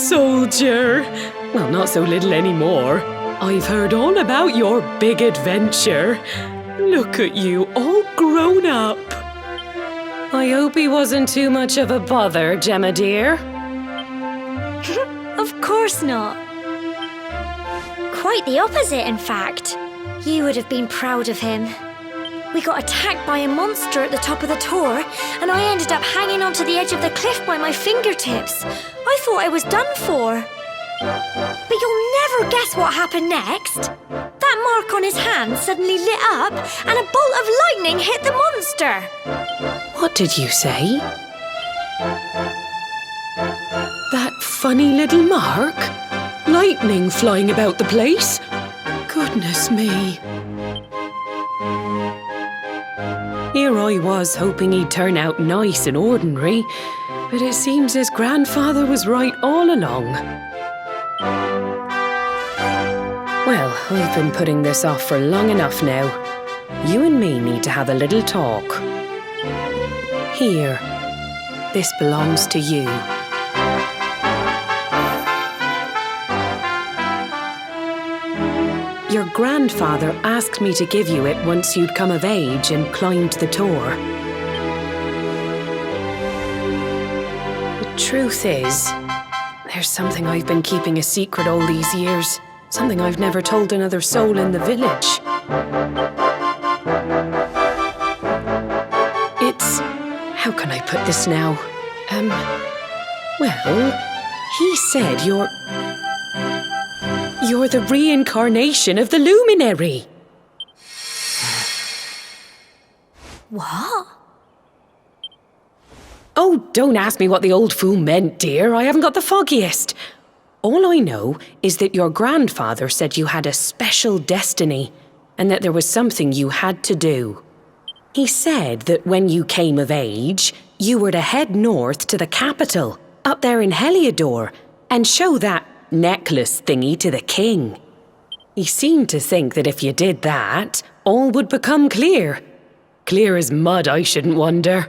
soldier. Well, not so little anymore. I've heard all about your big adventure. Look at you, all grown up. I hope he wasn't too much of a bother, Gemma dear. Of course not. Quite the opposite, in fact. You would have been proud of him. We got attacked by a monster at the top of the tor, and I ended up hanging onto the edge of the cliff by my fingertips. I thought I was done for. But you'll never guess what happened next. That mark on his hand suddenly lit up, and a bolt of lightning hit the monster. What did you say? That funny little mark? Lightning flying about the place? Goodness me. Here I was hoping he'd turn out nice and ordinary, but it seems his grandfather was right all along. Well, I've been putting this off for long enough now. You and me need to have a little talk. Here, this belongs to you. Your grandfather asked me to give you it once you'd come of age and climbed the tor. The truth is, there's something I've been keeping a secret all these years. Something I've never told another soul in the village. It's... how can I put this now? Well, he said you're the reincarnation of the luminary. What? Oh, don't ask me what the old fool meant, dear. I haven't got the foggiest. All I know is that your grandfather said you had a special destiny and that there was something you had to do. He said that when you came of age, you were to head north to the capital, up there in Heliodor, and show that necklace thingy to the king. He seemed to think that if you did that, all would become clear. Clear as mud, I shouldn't wonder.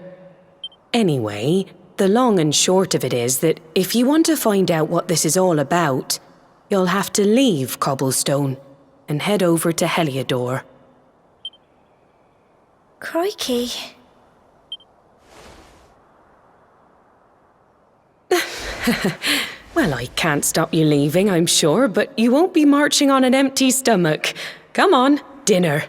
Anyway, the long and short of it is that if you want to find out what this is all about, you'll have to leave Cobblestone and head over to Heliodor. Crikey. Well, I can't stop you leaving, I'm sure, but you won't be marching on an empty stomach. Come on, dinner.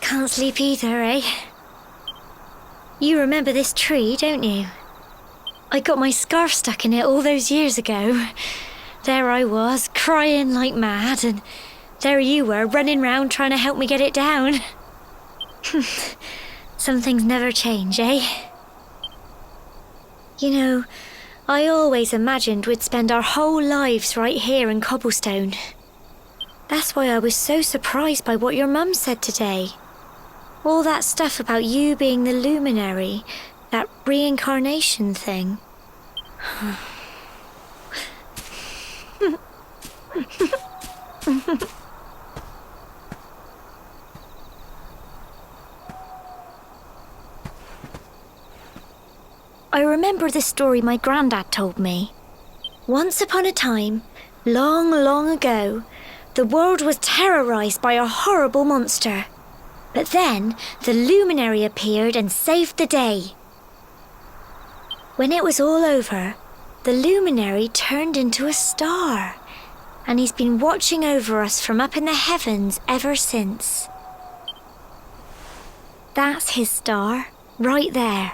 Can't sleep either, eh? You remember this tree, don't you? I got my scarf stuck in it all those years ago. There I was, crying like mad, and there you were, running round trying to help me get it down. Some things never change, eh? You know, I always imagined we'd spend our whole lives right here in Cobblestone. That's why I was so surprised by what your mum said today. All that stuff about you being the luminary, that reincarnation thing. I remember the story my granddad told me. Once upon a time, long, long ago, the world was terrorized by a horrible monster. But then the luminary appeared and saved the day. When it was all over, the luminary turned into a star, and he's been watching over us from up in the heavens ever since. That's his star, right there.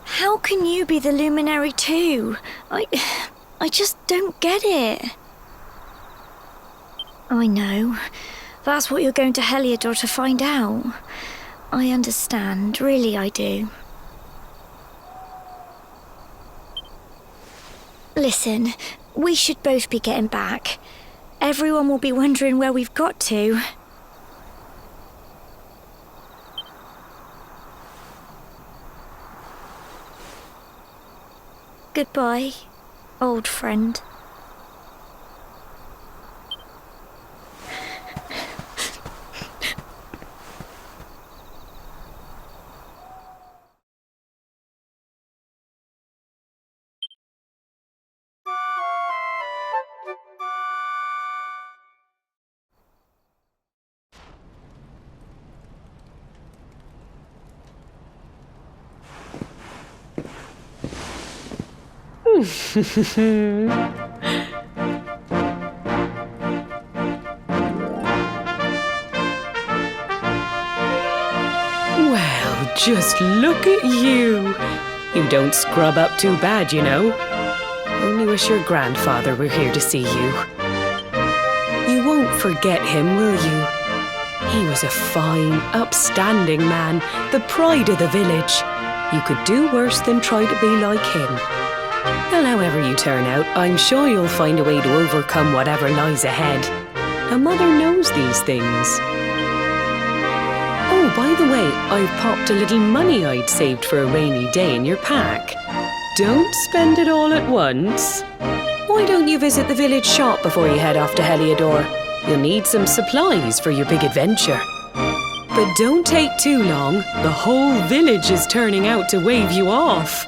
How can you be the luminary too? I just don't get it. I know. That's what you're going to Heliodor to find out. I understand, really I do. Listen, we should both be getting back. Everyone will be wondering where we've got to. Goodbye, old friend. Well, just look at you. You don't scrub up too bad, you know. Only wish your grandfather were here to see you. You won't forget him, will you? He was a fine, upstanding man, the pride of the village. You could do worse than try to be like him. Well, however you turn out, I'm sure you'll find a way to overcome whatever lies ahead. A mother knows these things. Oh, by the way, I've popped a little money I'd saved for a rainy day in your pack. Don't spend it all at once. Why don't you visit the village shop before you head off to Heliodor? You'll need some supplies for your big adventure. But don't take too long. The whole village is turning out to wave you off.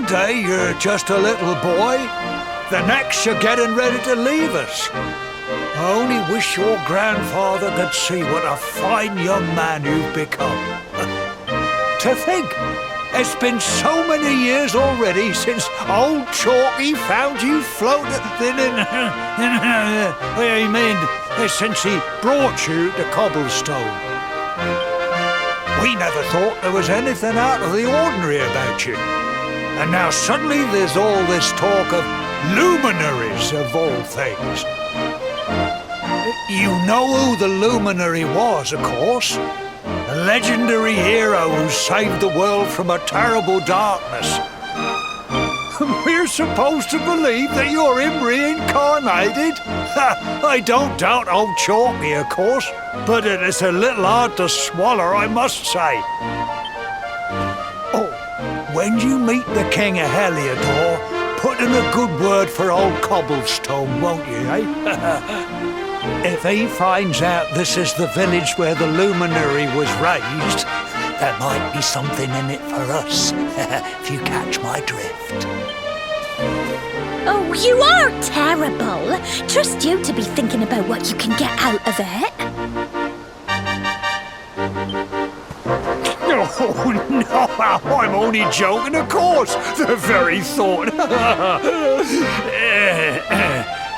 one day you're just a little boy, the next you're getting ready to leave us. I only wish your grandfather could see what a fine young man you've become. To think, it's been so many years already since old Chalky found you floating I mean, since he brought you to Cobblestone. We never thought there was anything out of the ordinary about you. And now suddenly there's all this talk of luminaries of all things. You know who the luminary was, of course. A legendary hero who saved the world from a terrible darkness. We're supposed to believe that you're him reincarnated? I don't doubt old Chalky, of course, but it is a little hard to swallow, I must say. Oh, when you meet the King of Heliodor, put in a good word for old Cobblestone, won't you, eh? If he finds out this is the village where the luminary was raised, there might be something in it for us, if you catch my drift. Oh, you are terrible. Trust you to be thinking about what you can get out of it. Oh, no, I'm only joking, of course. The very thought.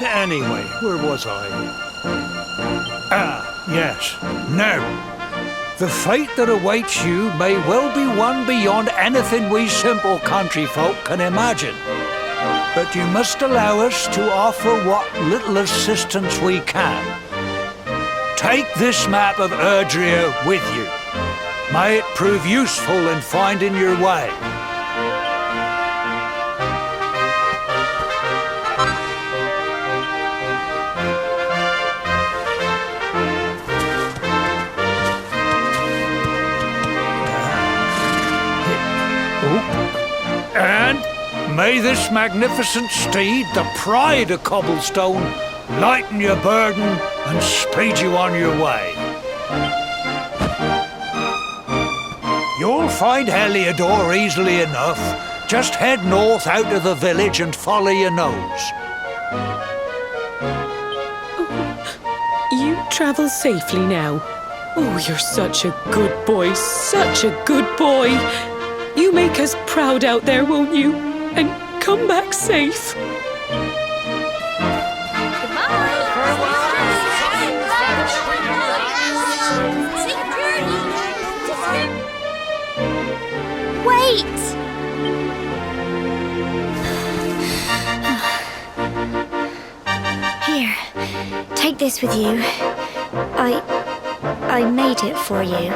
Anyway, where was I? Yes. Now, the fate that awaits you may well be one beyond anything we simple country folk can imagine. But you must allow us to offer what little assistance we can. Take this map of Erdrea with you. May it prove useful in finding your way. And may this magnificent steed, the pride of Cobblestone, lighten your burden and speed you on your way. You'll find Heliodor easily enough. Just head north out of the village and follow your nose. You travel safely now. Oh, you're such a good boy, such a good boy. You make us proud out there, won't you? And come back safe. Wait! Here, take this with you. I made it for you.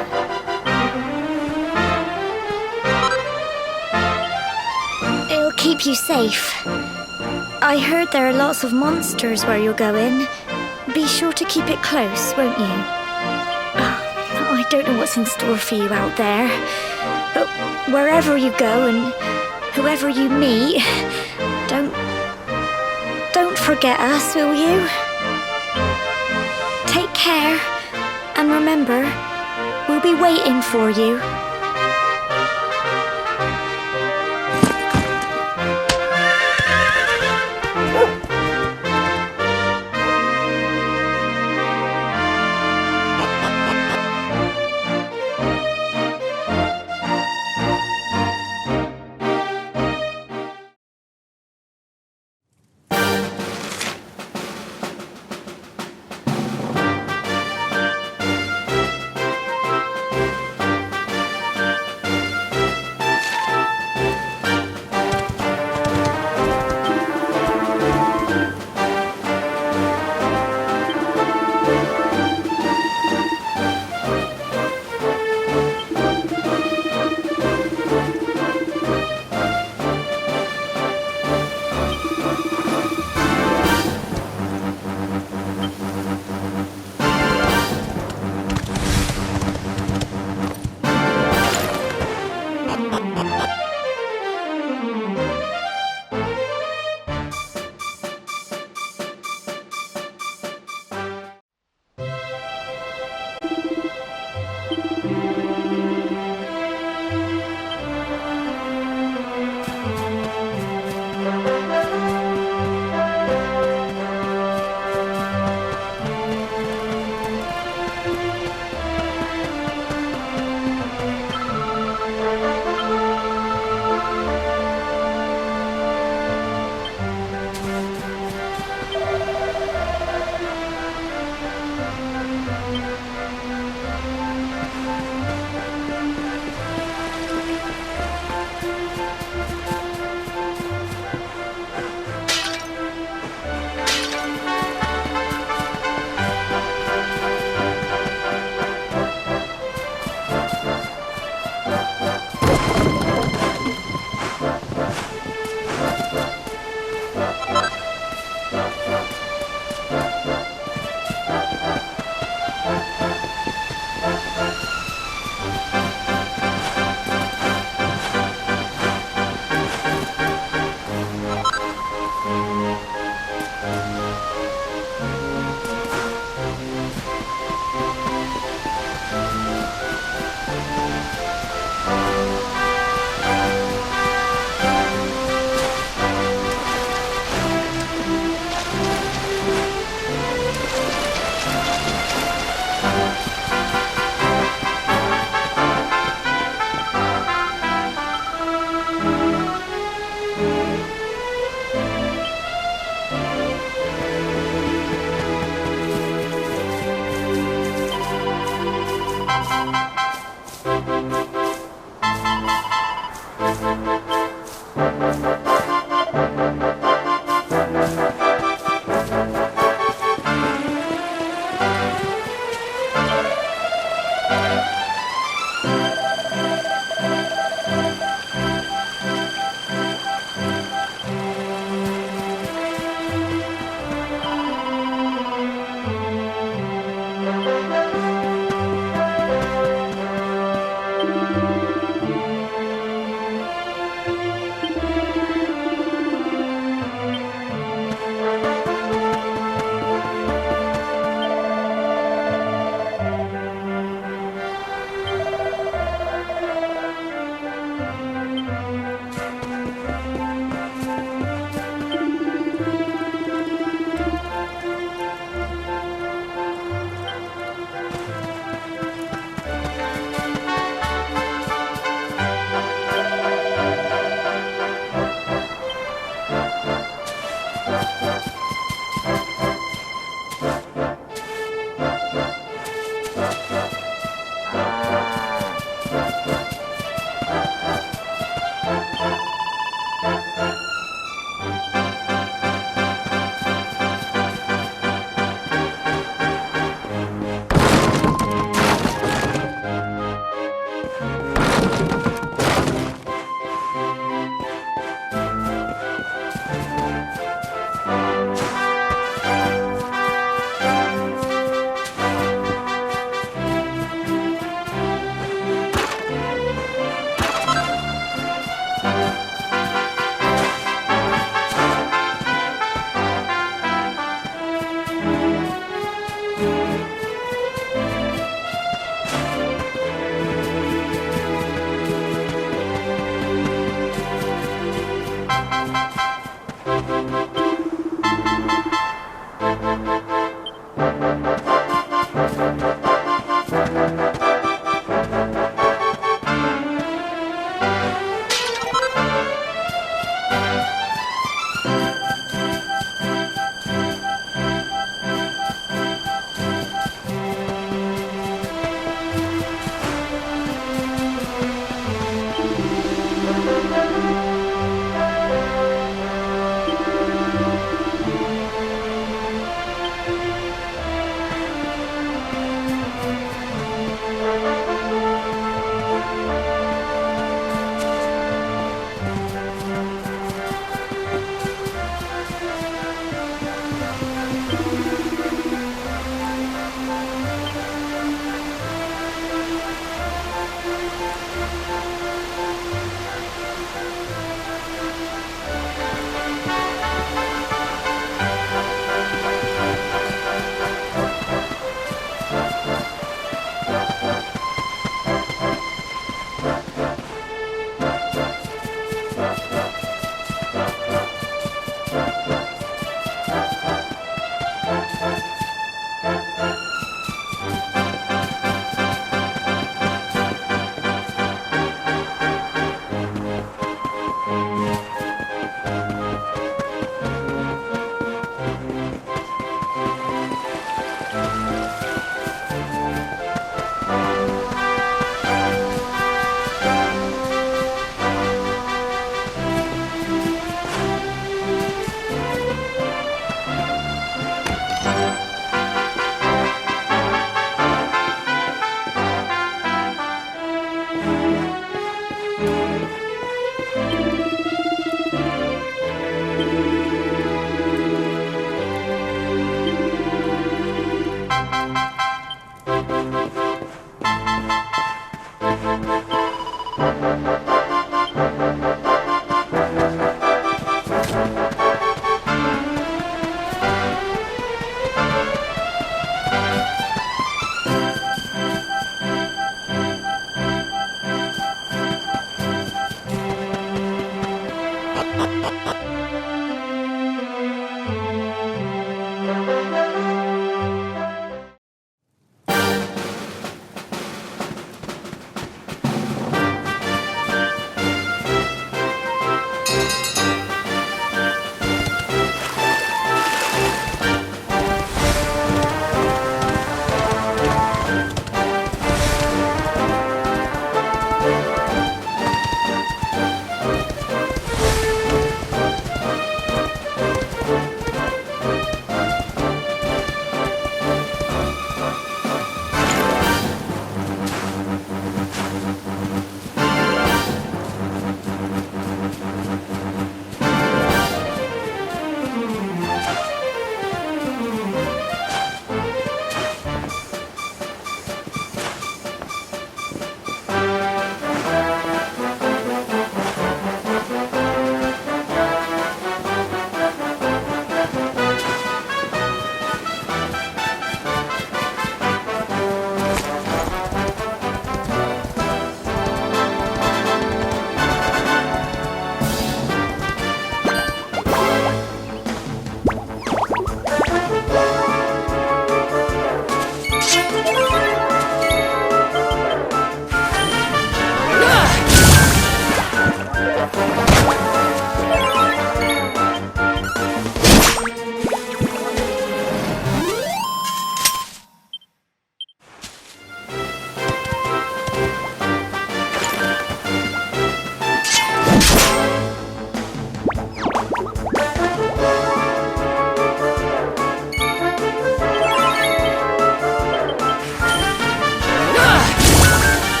It'll keep you safe. I heard there are lots of monsters where you're going. Be sure to keep it close, won't you? I don't know what's in store for you out there, but wherever you go and whoever you meet, don't forget us, will you? Take care, and remember, we'll be waiting for you.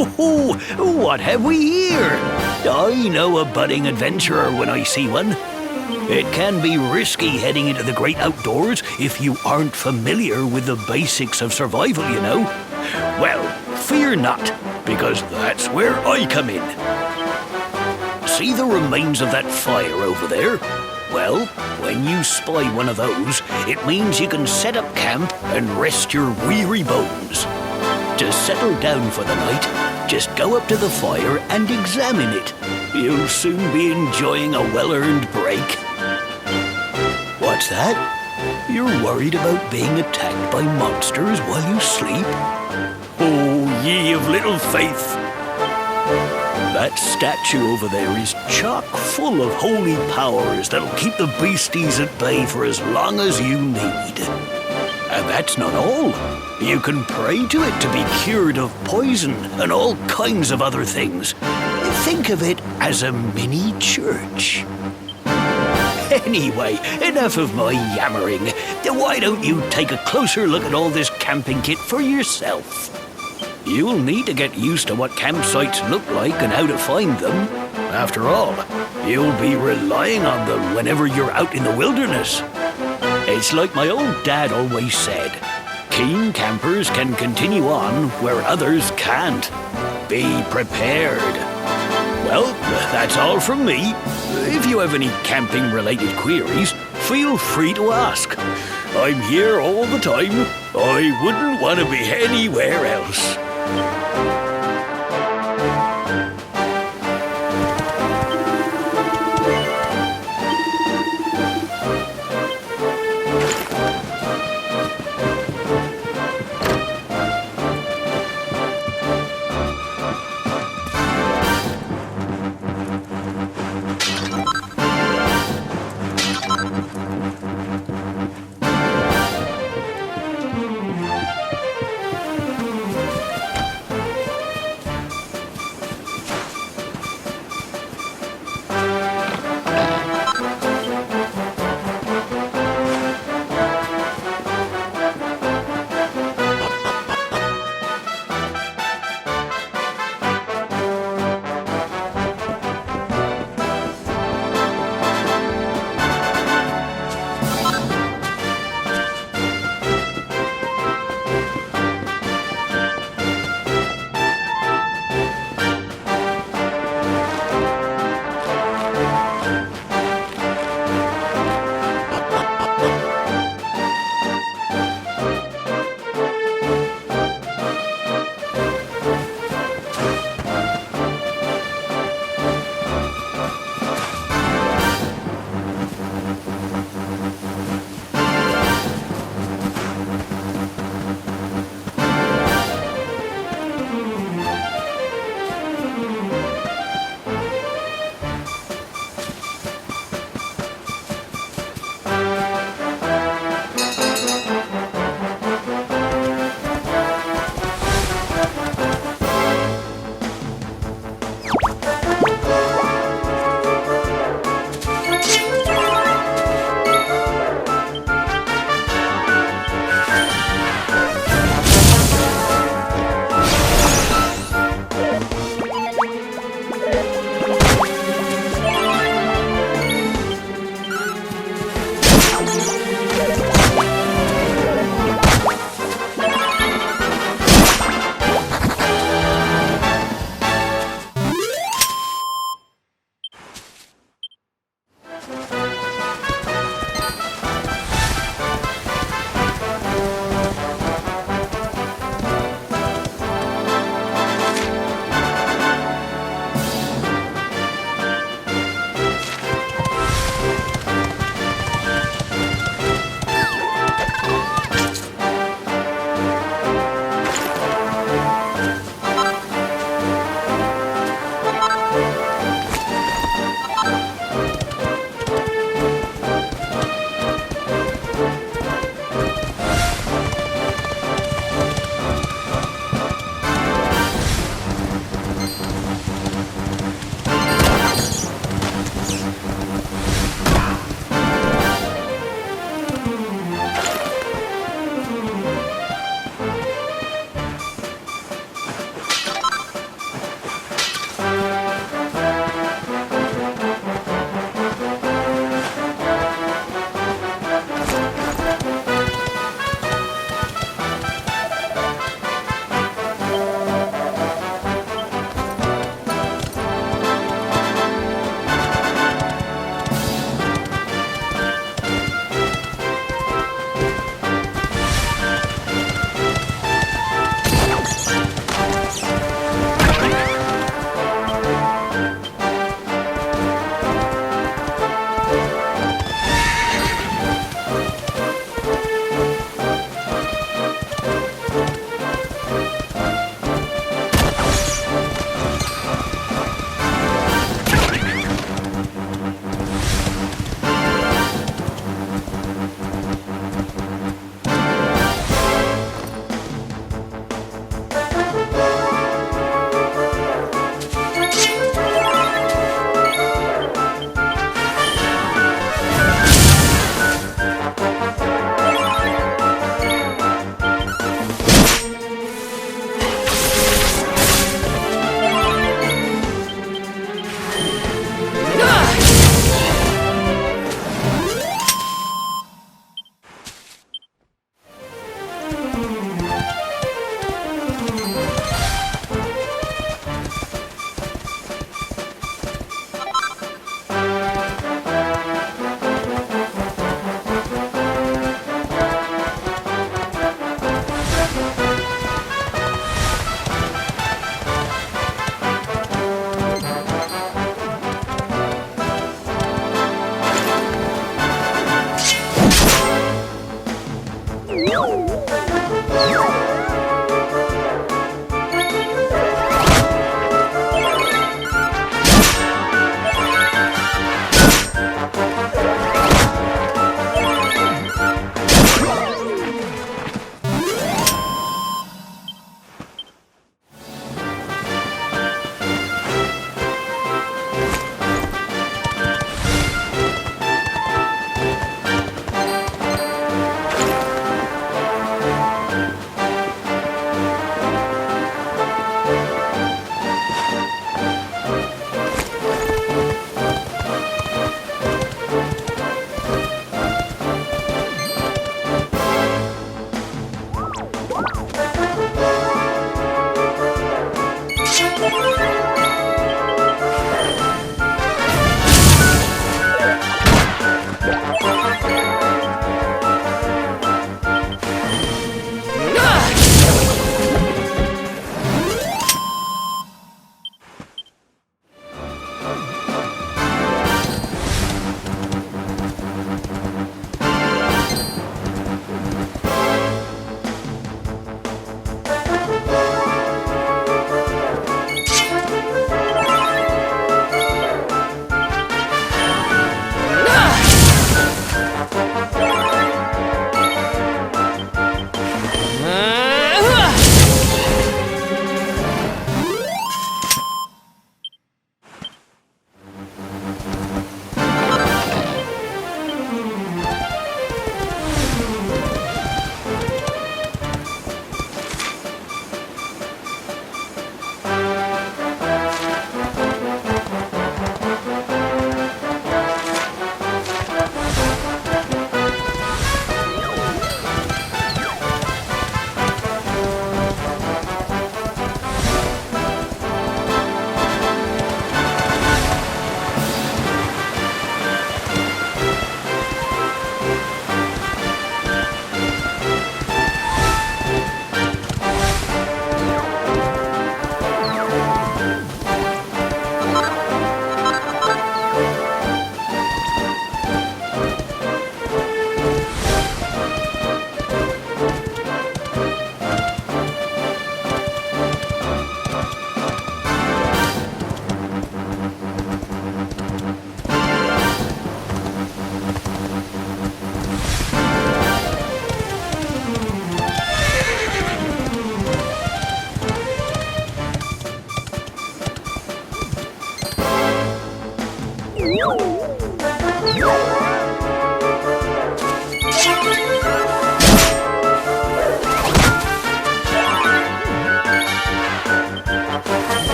Oh, what have we here? I know a budding adventurer when I see one. It can be risky heading into the great outdoors if you aren't familiar with the basics of survival, you know. Well, fear not, because that's where I come in. See the remains of that fire over there? Well, when you spy one of those, it means you can set up camp and rest your weary bones. To settle down for the night, just go up to the fire and examine it. You'll soon be enjoying a well-earned break. What's that? You're worried about being attacked by monsters while you sleep? Oh, ye of little faith! That statue over there is chock full of holy powers that'll keep the beasties at bay for as long as you need. And that's not all. You can pray to it to be cured of poison and all kinds of other things. Think of it as a mini church. Anyway, enough of my yammering. Why don't you take a closer look at all this camping kit for yourself? You'll need to get used to what campsites look like and how to find them. After all, you'll be relying on them whenever you're out in the wilderness. It's like my old dad always said, keen campers can continue on where others can't. Be prepared. Well, that's all from me. If you have any camping-related queries, feel free to ask. I'm here all the time. I wouldn't want to be anywhere else.